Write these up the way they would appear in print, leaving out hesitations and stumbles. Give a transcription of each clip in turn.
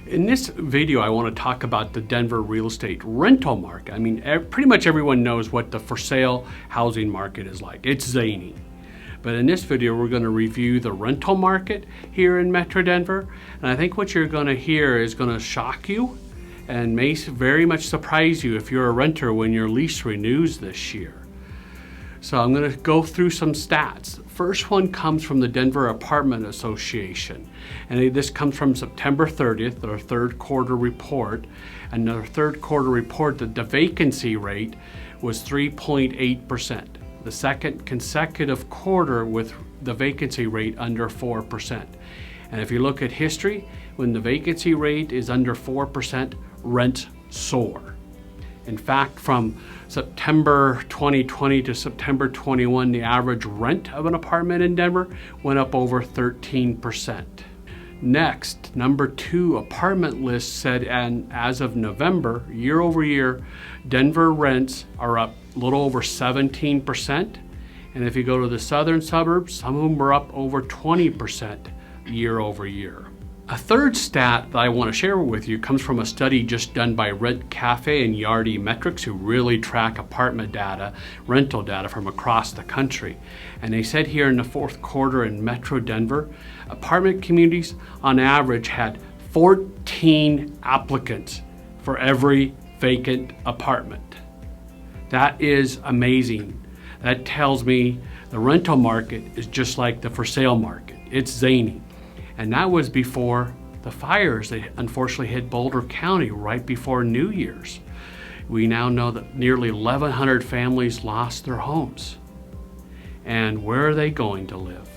In this video, I want to talk about the Denver real estate rental market. I mean, pretty much everyone knows what the for sale housing market is like. It's zany. But in this video, we're going to review the rental market here in Metro Denver. And I think what you're going to hear is going to shock you and may very much surprise you if you're a renter when your lease renews this year. So I'm going to go through some stats. First one comes from the Denver Apartment Association. And this comes from September 30th, their third quarter report. And their third quarter report that the vacancy rate was 3.8%. The second consecutive quarter with the vacancy rate under 4%. And if you look at history, when the vacancy rate is under 4%, rents soar. In fact, from September 2020 to September 21, the average rent of an apartment in Denver went up over 13%. Next, number 2 apartment list said, and as of November, year over year, Denver rents are up a little over 17%. And if you go to the southern suburbs, some of them are up over 20% year over year. A third stat that I want to share with you comes from a study just done by Rent Cafe and Yardi Metrics, who really track apartment data, rental data from across the country. And they said here in the fourth quarter in Metro Denver, apartment communities on average had 14 applicants for every vacant apartment. That is amazing. That tells me the rental market is just like the for sale market. It's zany. And that was before the fires that unfortunately hit Boulder County right before New Year's. We now know that nearly 1,100 families lost their homes. And where are they going to live?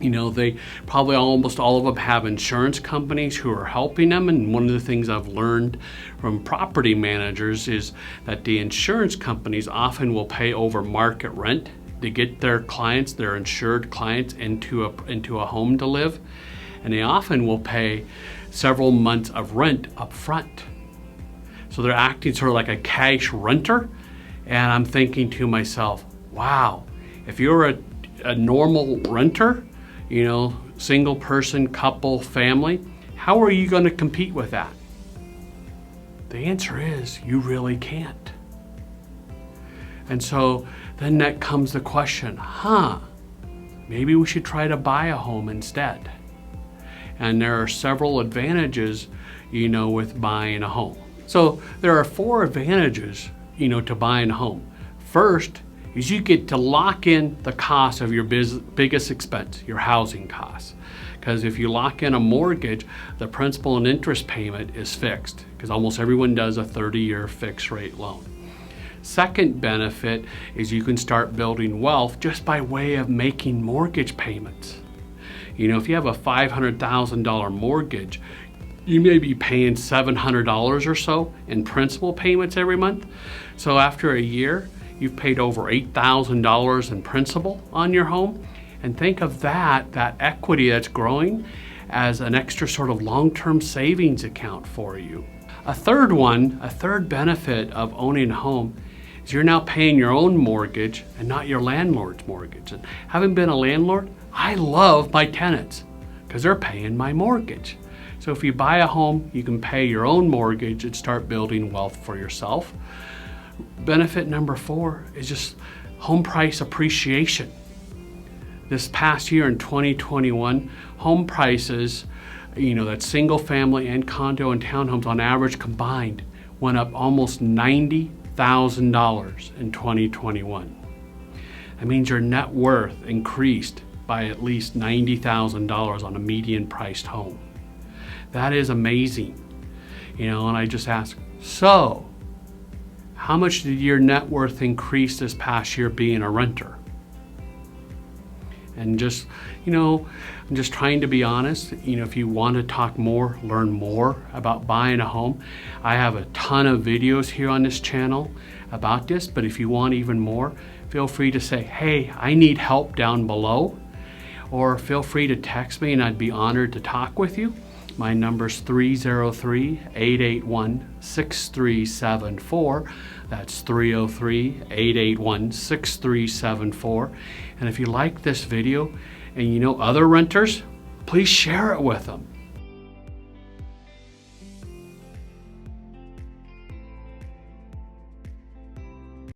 You know, they probably almost all of them have insurance companies who are helping them. And one of the things I've learned from property managers is that the insurance companies often will pay over market rent to get their clients, their insured clients, into a home to live. And they often will pay several months of rent up front. So they're acting sort of like a cash renter. And I'm thinking to myself, wow, if you're a normal renter, you know, single person, couple, family, how are you going to compete with that? The answer is you really can't. And so then that comes the question, maybe we should try to buy a home instead. And there are several advantages, you know, with buying a home. So there are 4 advantages, you know, to buying a home. First is you get to lock in the cost of your biggest expense, your housing costs. Because if you lock in a mortgage, the principal and interest payment is fixed, because almost everyone does a 30-year fixed rate loan. Second benefit is you can start building wealth just by way of making mortgage payments. You know, if you have a $500,000 mortgage, you may be paying $700 or so in principal payments every month. So after a year, you've paid over $8,000 in principal on your home. And think of that equity that's growing as an extra sort of long-term savings account for you. A third benefit of owning a home is you're now paying your own mortgage and not your landlord's mortgage. And having been a landlord, I love my tenants because they're paying my mortgage. So if you buy a home, you can pay your own mortgage and start building wealth for yourself. Benefit number 4 is just home price appreciation. This past year in 2021, home prices, you know, that single family and condo and townhomes on average combined went up almost $90,000 in 2021. That means your net worth increased by at least $90,000 on a median priced home. That is amazing. You know, and I just ask, so how much did your net worth increase this past year being a renter? And just, you know, I'm just trying to be honest. You know, if you want to talk more, learn more about buying a home, I have a ton of videos here on this channel about this. But if you want even more, feel free to say, hey, I need help down below. Or feel free to text me and I'd be honored to talk with you. My number's 303-881-6374. That's 303-881-6374. And if you like this video and you know other renters, please share it with them.